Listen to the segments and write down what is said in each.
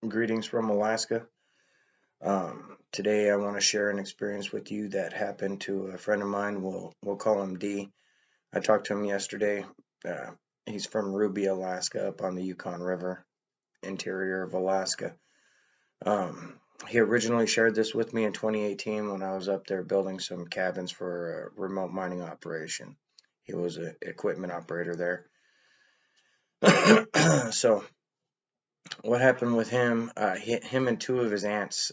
Greetings from Alaska. Today I want to share an experience with you that happened to a friend of mine. We'll call him D. I talked to him yesterday. Uh, he's from Ruby, Alaska, up on the Yukon River, interior of Alaska. He originally shared this with me in 2018 when I was up there building some cabins for a remote mining operation. He was an equipment operator there. So what happened with him, him and two of his aunts,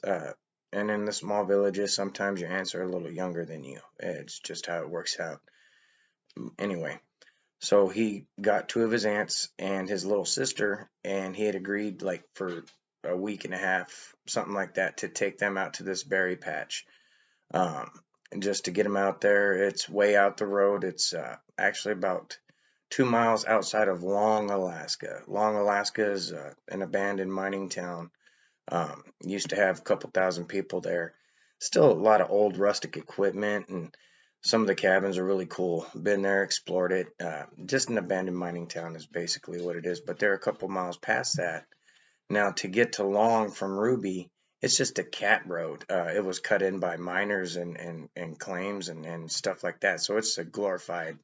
and in the small villages, sometimes your aunts are a little younger than you. It's just how it works out. Anyway, so he got two of his aunts and his little sister, and he had agreed, like, for a week and a half, something like that, to take them out to this berry patch. Um, just to get them out there. It's way out the road. It's actually about 2 miles outside of Long, Alaska. Long, Alaska is an abandoned mining town. Used to have a couple thousand people there. Still a lot of old rustic equipment, and some of the cabins are really cool. Been there, explored it. Just an abandoned mining town is basically what it is. But they're a couple miles past that. Now, to get to Long from Ruby, it's just a cat road. It was cut in by miners and claims and stuff like that. So it's a glorified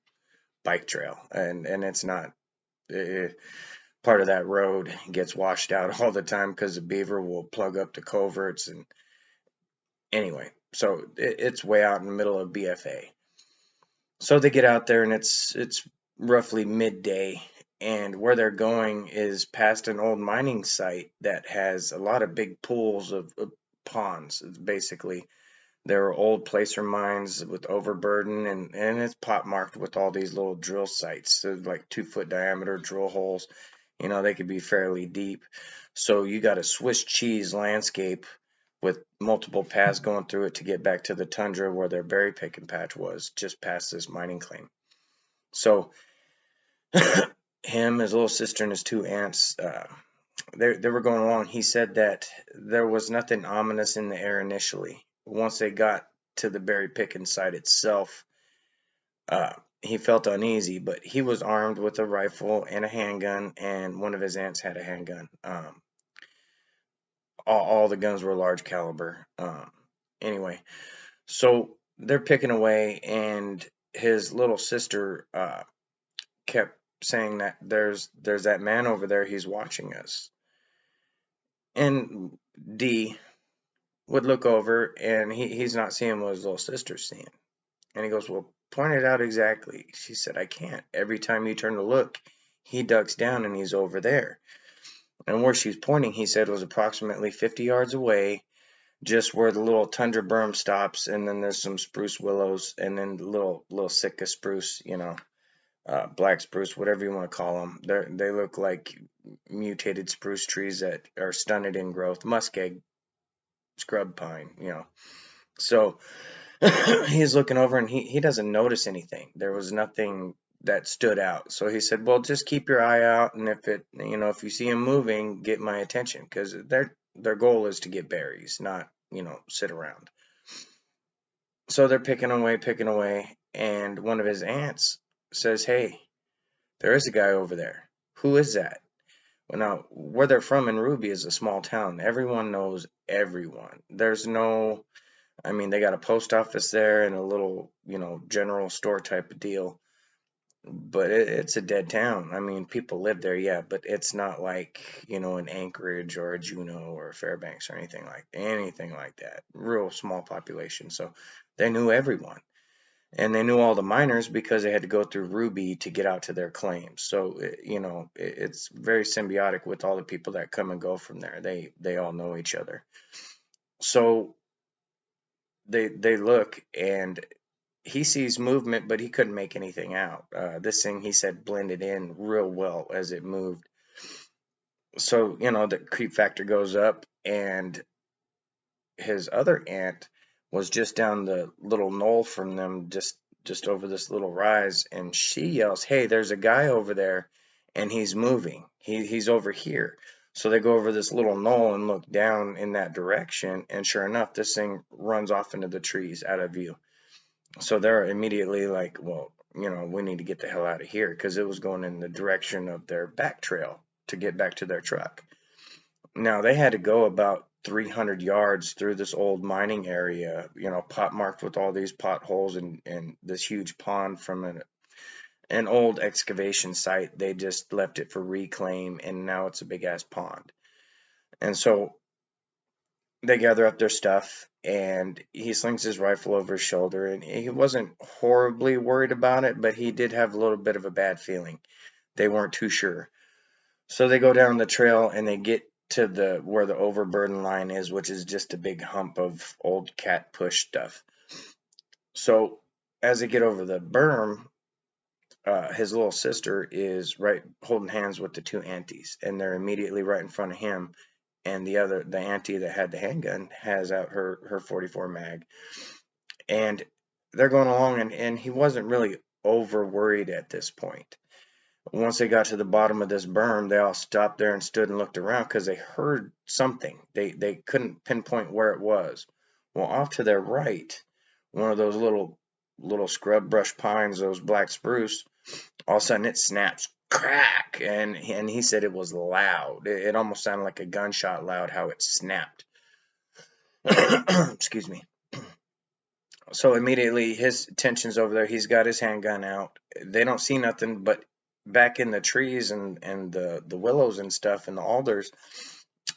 bike trail, and it's not. Part of that road gets washed out all the time because the beaver will plug up the culverts. And anyway, so it's way out in the middle of BFA. So they get out there and it's roughly midday, and where they're going is past an old mining site that has a lot of big pools of ponds. It's basically, there are old placer mines with overburden, and it's pot marked with all these little drill sites, so like 2 foot diameter drill holes. They could be fairly deep. So you got a Swiss cheese landscape with multiple paths going through it to get back to the tundra where their berry picking patch was, just past this mining claim. So him, his little sister, and his two aunts, they were going along. He said that there was nothing ominous in the air initially. Once they got to the berry picking site itself, uh, he felt uneasy, but he was armed with a rifle and a handgun, and one of his aunts had a handgun. All the guns were large caliber. Anyway, so they're picking away, and his little sister kept saying that there's that man over there. He's watching us. And D would look over, and he's not seeing what his little sister's seeing. And he goes, "Well, point it out exactly." She said, "I can't. Every time you turn to look, he ducks down and he's over there." And where she's pointing, he said, was approximately 50 yards away, just where the little tundra berm stops, and then there's some spruce willows, and then little Sitka spruce, black spruce, whatever you want to call them. They look like mutated spruce trees that are stunted in growth, muskeg, scrub pine. So he's looking over, and he doesn't notice anything. There was nothing that stood out. So he said, "Well, just keep your eye out, and if you see him moving, get my attention, because their goal is to get berries, not sit around." So they're picking away, and one of his aunts says, "Hey, there is a guy over there. Who is that?" Well, now, where they're from in Ruby is a small town. Everyone knows everyone. There's no, I mean, they got a post office there and a little, general store type of deal, but it's a dead town. I mean, people live there, yeah, but it's not like, an Anchorage or a Juneau or a Fairbanks or anything like that. Real small population. So they knew everyone. And they knew all the miners because they had to go through Ruby to get out to their claims. So, it's very symbiotic with all the people that come and go from there. They all know each other. So they look, and he sees movement, but he couldn't make anything out. This thing, he said, blended in real well as it moved. So, the creep factor goes up, and his other aunt was just down the little knoll from them, just over this little rise, and she yells, "Hey, there's a guy over there, and he's moving. He's over here." So they go over this little knoll and look down in that direction, and sure enough, this thing runs off into the trees out of view. So they're immediately like, "Well, we need to get the hell out of here," because it was going in the direction of their back trail to get back to their truck. Now they had to go about 300 yards through this old mining area, pot marked with all these potholes and this huge pond from an old excavation site. They just left it for reclaim, and now it's a big ass pond. And so they gather up their stuff, and he slings his rifle over his shoulder, and he wasn't horribly worried about it, but he did have a little bit of a bad feeling. They weren't too sure. So they go down the trail and they get to the where the overburden line is, which is just a big hump of old cat push stuff. So as they get over the berm, his little sister is right holding hands with the two aunties, and they're immediately right in front of him. And the auntie that had the handgun has out her 44 mag, and they're going along, and he wasn't really over worried at this point. Once they got to the bottom of this berm, they all stopped there and stood and looked around because they heard something. They couldn't pinpoint where it was. Well, off to their right, one of those little scrub brush pines, those black spruce, all of a sudden it snaps, crack, and he said it was loud. It almost sounded like a gunshot loud how it snapped. Excuse me. So immediately his attention's over there. He's got his handgun out. They don't see nothing, but back in the trees and the willows and stuff and the alders,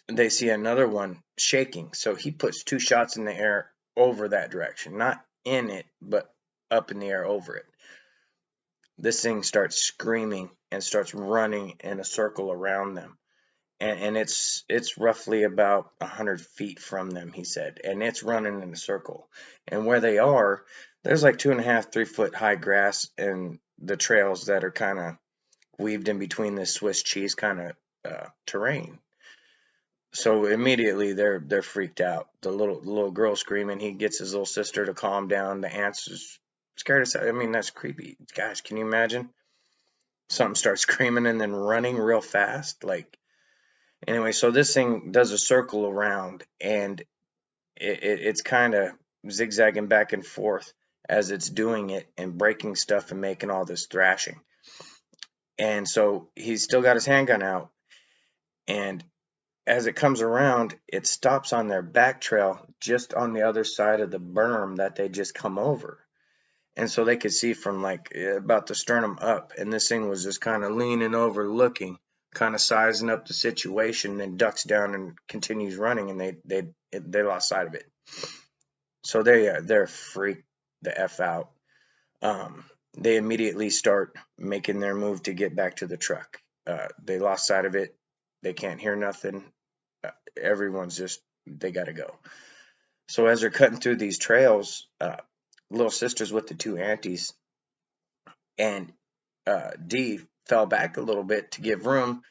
they see another one shaking. So he puts two shots in the air over that direction, not in it, but up in the air over it. This thing starts screaming and starts running in a circle around them. And it's roughly about 100 feet from them, he said, and it's running in a circle. And where they are, there's like 2.5, 3 foot high grass and the trails that are kind of weaved in between this Swiss cheese kind of terrain. So immediately they're freaked out. The little girl screaming. He gets his little sister to calm down. The aunt's is scared as hell. I mean, that's creepy, guys. Can you imagine? Something starts screaming and then running real fast, like. Anyway, so this thing does a circle around, and it's kind of zigzagging back and forth as it's doing it and breaking stuff and making all this thrashing. And so he's still got his handgun out, and as it comes around, it stops on their back trail just on the other side of the berm that they just come over. And so they could see from like about the sternum up, and this thing was just kind of leaning over, looking, kind of sizing up the situation, then ducks down and continues running, and they lost sight of it. So they're freaked the f out. They immediately start making their move to get back to the truck. They lost sight of it. They can't hear nothing. Everyone's just they got to go. So as they're cutting through these trails, little sisters with the two aunties, and D fell back a little bit to give room.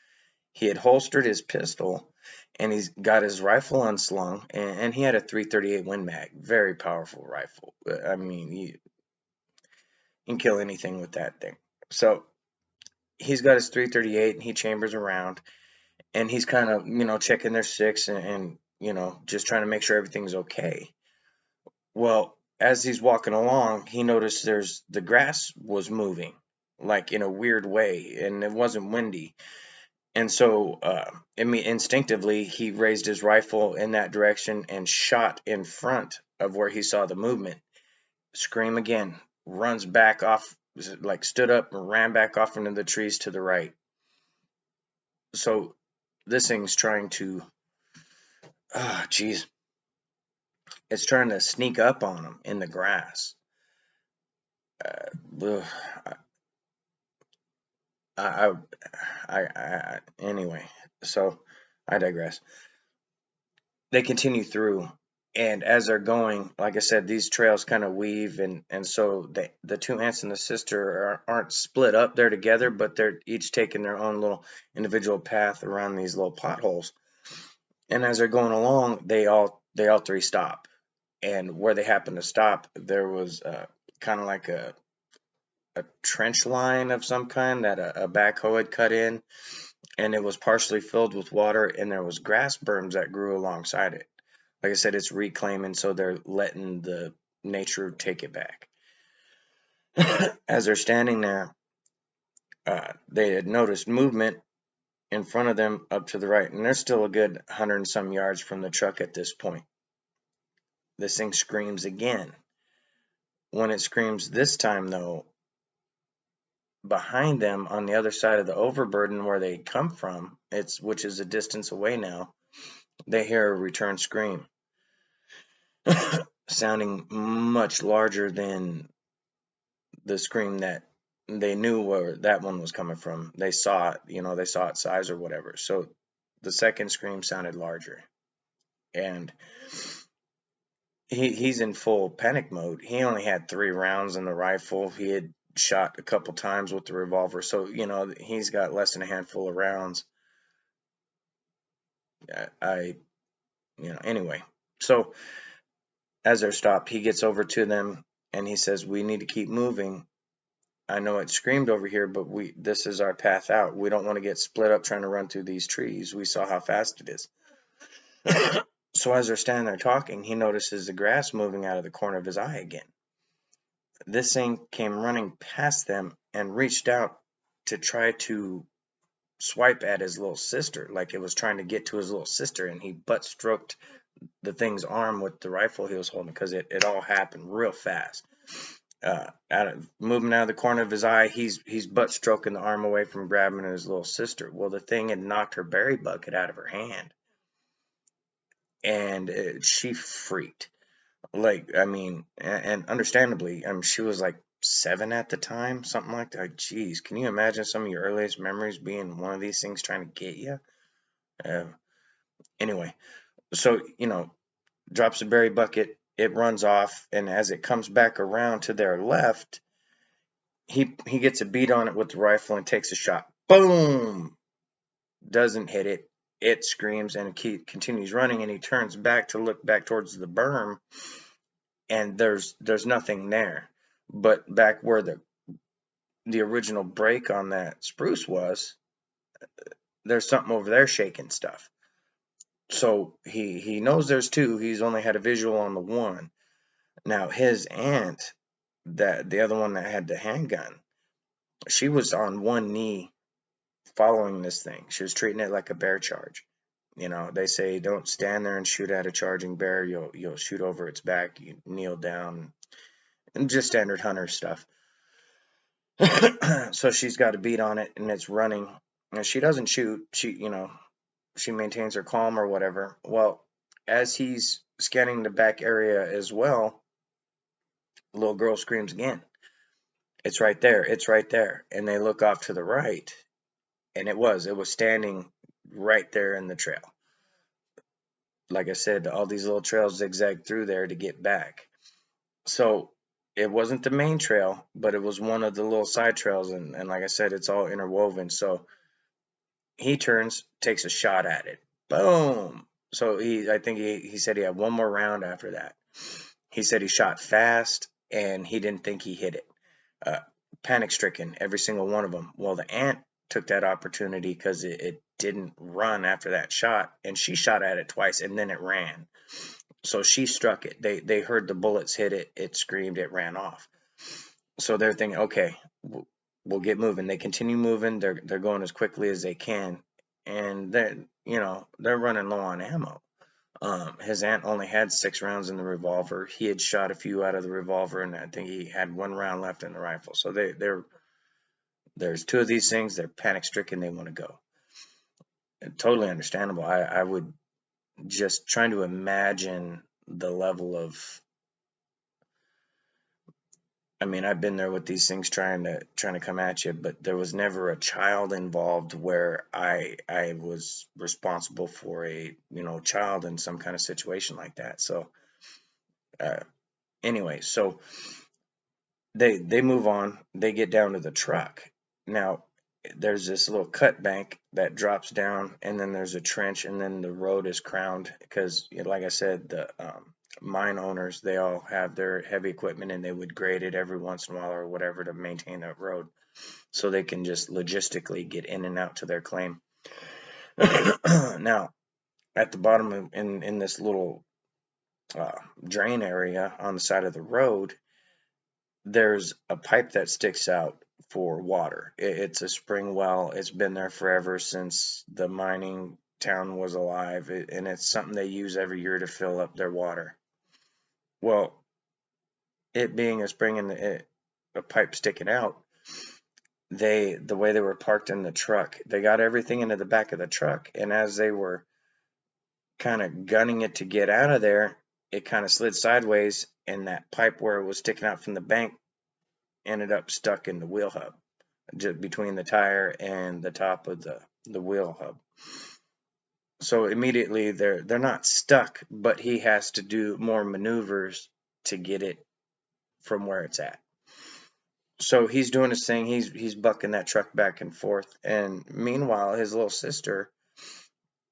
He had holstered his pistol, and he's got his rifle unslung, and he had a 338 Win Mag, very powerful rifle. I mean, you can kill anything with that thing. So he's got his 338, and he chambers around, and he's kind of checking their six and just trying to make sure everything's okay. Well, as he's walking along, he noticed the grass was moving, like in a weird way, and it wasn't windy. And so, instinctively, he raised his rifle in that direction and shot in front of where he saw the movement. Scream again, runs back off, like stood up and ran back off into the trees to the right. So this thing's trying to, geez, it's trying to sneak up on him in the grass. Anyway, so I digress. They continue through, and as they're going, like I said, these trails kind of weave, and so the two aunts and the sister aren't split up. They're together, but they're each taking their own little individual path around these little potholes. And as they're going along, they all three stop, and where they happen to stop, there was kind of like a trench line of some kind that a backhoe had cut in, and it was partially filled with water, and there was grass berms that grew alongside it. Like I said, it's reclaiming, so they're letting the nature take it back. As they're standing there, they had noticed movement, in front of them up to the right, and they're still a good 100 and some yards from the truck at this point. This thing screams again. When it screams this time, though, behind them on the other side of the overburden where they come from, which is a distance away now, they hear a return scream, sounding much larger than the scream that they knew where that one was coming from. They saw it, they saw its size or whatever. So the second scream sounded larger, and he's in full panic mode. He only had 3 rounds in the rifle. He had shot a couple times with the revolver, so he's got less than a handful of rounds. Anyway, so as they're stopped, he gets over to them and he says, "We need to keep moving. I know it screamed over here, but this is our path out. We don't want to get split up trying to run through these trees. We saw how fast it is." So as they're standing there talking, he notices the grass moving out of the corner of his eye again. This thing came running past them and reached out to try to swipe at his little sister, like it was trying to get to his little sister, and he butt stroked the thing's arm with the rifle he was holding, because it all happened real fast. Moving out of the corner of his eye, he's butt stroking the arm away from grabbing his little sister. Well, the thing had knocked her berry bucket out of her hand, and she freaked. And understandably, she was like 7 at the time, something like that. Jeez, can you imagine some of your earliest memories being one of these things trying to get you? Anyway, so drops the berry bucket, it runs off, and as it comes back around to their left, he gets a beat on it with the rifle and takes a shot. Boom! Doesn't hit it. It screams and it continues running, and he turns back to look back towards the berm, and there's nothing there. But back where the original break on that spruce was, there's something over there shaking stuff. So he knows there's 2. He's only had a visual on the one. Now his aunt, that the other one that had the handgun, she was on one knee following this thing. She was treating it like a bear charge. They say don't stand there and shoot at a charging bear. You'll shoot over its back. You kneel down, and just standard hunter stuff. So she's got a beat on it, and it's running. And she doesn't shoot. She maintains her calm or whatever. Well, as he's scanning the back area as well, the little girl screams again. "It's right there. It's right there." And they look off to the right, and it was standing right there in the trail. Like I said, all these little trails zigzag through there to get back. So it wasn't the main trail, but it was one of the little side trails, and like I said, it's all interwoven. So he turns, takes a shot at it. Boom! So I think he said he had one more round after that. He said he shot fast, and he didn't think he hit it. Panic-stricken, every single one of them. Well, the aunt took that opportunity because it didn't run after that shot, and she shot at it twice, and then it ran. So she struck it. They heard the bullets hit it. It screamed. It ran off. So they're thinking, okay, we'll get moving. They continue moving. They're going as quickly as they can, and they're running low on ammo. His aunt only had 6 rounds in the revolver. He had shot a few out of the revolver, and I think he had 1 round left in the rifle. So there's 2 of these things. They're panic stricken. They want to go. Totally understandable. I would just trying to imagine the level of. I've been there with these things trying to come at you, but there was never a child involved where I was responsible for a child in some kind of situation like that. So anyway, so they move on. They get down to the truck. Now there's this little cut bank that drops down, and then there's a trench, and then the road is crowned because, like I said, the mine owners, they all have their heavy equipment, and they would grade it every once in a while or whatever to maintain that road so they can just logistically get in and out to their claim. Now, at the bottom in this little drain area on the side of the road, there's a pipe that sticks out for water. It's a spring well. It's been there forever since the mining town was alive, and it's something they use every year to fill up their water. Well, it being a spring and a pipe sticking out, the way they were parked in the truck, they got everything into the back of the truck, and as they were kind of gunning it to get out of there, it kind of slid sideways, and that pipe where it was sticking out from the bank ended up stuck in the wheel hub, just between the tire and the top of the wheel hub. So immediately they're not stuck, but he has to do more maneuvers to get it from where it's at. So he's doing his thing. He's bucking that truck back and forth, and meanwhile his little sister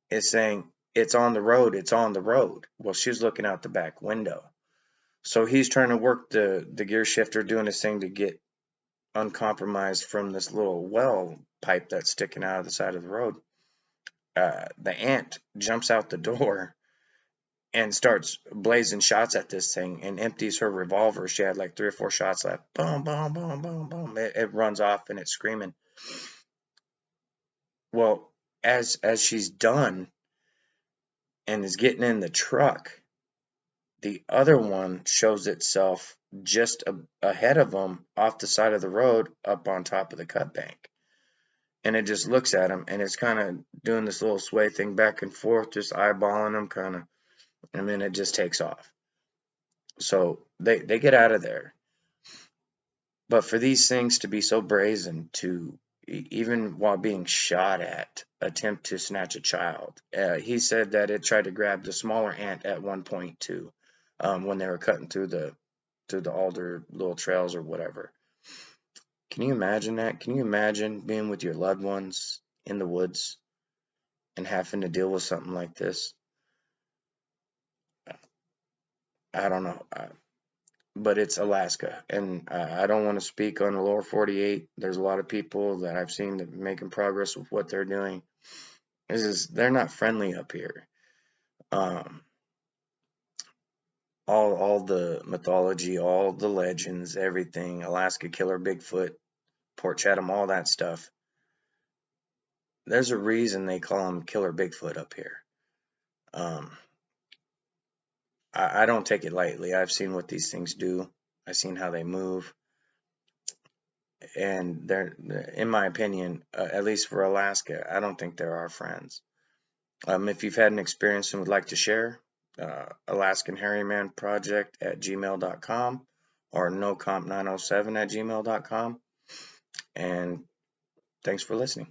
is saying, "It's on the road. It's on the road." Well, she's looking out the back window. So he's trying to work the gear shifter, doing his thing to get uncompromised from this little well pipe that's sticking out of the side of the road. The aunt jumps out the door and starts blazing shots at this thing and empties her revolver. She had like 3 or 4 shots left. Boom, boom, boom, boom, boom. It runs off and it's screaming. Well, as she's done and is getting in the truck, the other one shows itself just ahead of them off the side of the road up on top of the cut bank. And it just looks at him, and it's kind of doing this little sway thing back and forth, just eyeballing him kind of, and then it just takes off. So they get out of there. But for these things to be so brazen to, even while being shot at, attempt to snatch a child. He said that it tried to grab the smaller ant at one point too, when they were cutting through the alder little trails or whatever. Can you imagine that? Can you imagine being with your loved ones in the woods and having to deal with something like this? I don't know. But it's Alaska, and I don't want to speak on the lower 48. There's a lot of people that I've seen that making progress with what they're doing. They're not friendly up here. Um, all the mythology, all the legends, everything, Alaska Killer, Bigfoot, Port Chatham, all that stuff. There's a reason they call him Killer Bigfoot up here. I don't take it lightly. I've seen what these things do. I've seen how they move. And they're, in my opinion, at least for Alaska, I don't think they're our friends. If you've had an experience and would like to share, Alaskan Hairyman Project at gmail.com or nocomp907 at gmail.com. And thanks for listening.